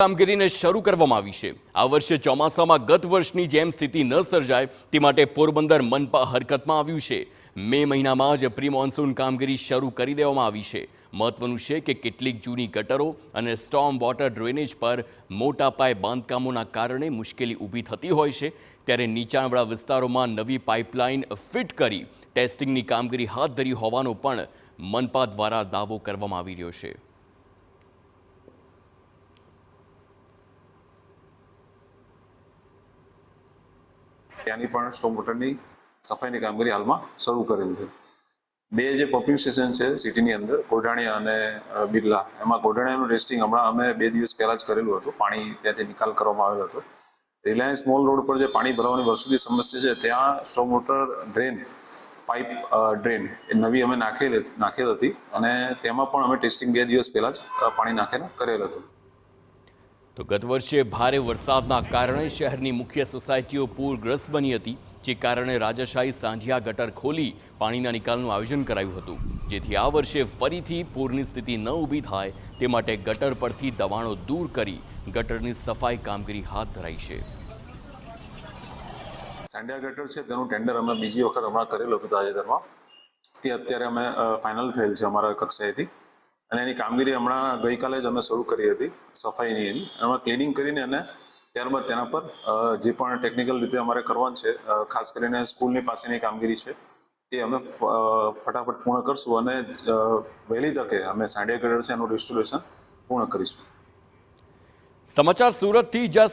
કામગીરીને શરૂ કરવામાં આવી છે। આ વર્ષે ચોમાસામાં ગત વર્ષની જેમ સ્થિતિ ન સર્જાય તે માટે પોરબંદર મનપા હરકતમાં આવ્યું છે। મે મહિનામાં જ પ્રી મોન્સૂન કામગીરી શરૂ કરી દેવામાં આવી છે। મહત્વનું છે કે કેટલીક જૂની ગટરો અને સ્ટોર્મ વોટર ડ્રેનેજ પર મોટા પાયે બાંધકામોના કારણે મુશ્કેલી ઊભી થતી હોય છે, ત્યારે નીચાણવાળા વિસ્તારોમાં નવી પાઇપલાઇન ફિટ કરી ટેસ્ટિંગની કામગીરી હાથ ધરી હોવાનો પણ મનપા દ્વારા દાવો કરવામાં આવી રહ્યો છે। ત્યાંની પણ સ્ટોર્મ વોટરની સફાઈની કામગીરી હાલમાં શરૂ કરેલ છે। બે જે પમ્પિંગ સ્ટેશન છે સિટીની અંદર ગોઢાણીયા અને બિરલા, એમાં ગોઢાણીયાનું ટેસ્ટિંગ હમણાં અમે 2 દિવસ પહેલાં જ કરેલું હતું। પાણી ત્યાંથી નિકાલ કરવામાં આવેલો હતો। રિલાયન્સ મોલ રોડ પર જે પાણી ભરવાની વર્ષોથી સમસ્યા છે, ત્યાં storm water drain pipe drain એ નવી અમે નાખેલ હતી અને તેમાં પણ અમે ટેસ્ટિંગ 2 દિવસ પહેલાં જ પાણી નાખીને કરેલ હતું। તો ગત વર્ષે ભારે વરસાદના કારણે શહેરની મુખ્ય સોસાયટીઓ પૂરગ્રસ્ત બની હતી, જે કારણે રાજાશાહી સાંઢિયા ગટર ખોલી પાણીના નિકાલનું આયોજન કરાયું હતું, જેથી આ વર્ષે ફરીથી પૂરની સ્થિતિ ન ઊભી થાય તે માટે ગટર પરથી દબાણો દૂર કરી ગટરની સફાઈ કામગીરી હાથ ધરાઈ છે। સાંઢિયા ગટર છે તેનું ટેન્ડર અમે બીજી વખત હમણાં કરેલું હતું તાજેતરમાં, તે અત્યારે અમે ફાઇનલ થયેલ છે અમારા કક્ષાએથી અને એની કામગીરી હમણાં ગઈકાલે જ અમે શરૂ કરી હતી સફાઈની। એમાં ક્લિનિંગ કરીને અને ત્યારબાદ તેના પર જે પણ ટેકનિકલ રીતે અમારે કરવાનું છે, ખાસ કરીને સ્કૂલની પાસેની કામગીરી છે તે અમે ફટાફટ પૂર્ણ કરશું અને વહેલી તકે અમે સાંઢિયા ગટર છે એનું રિસ્ટોરેશન પૂર્ણ કરીશું। સમાચાર સુરતથી, જ્યાં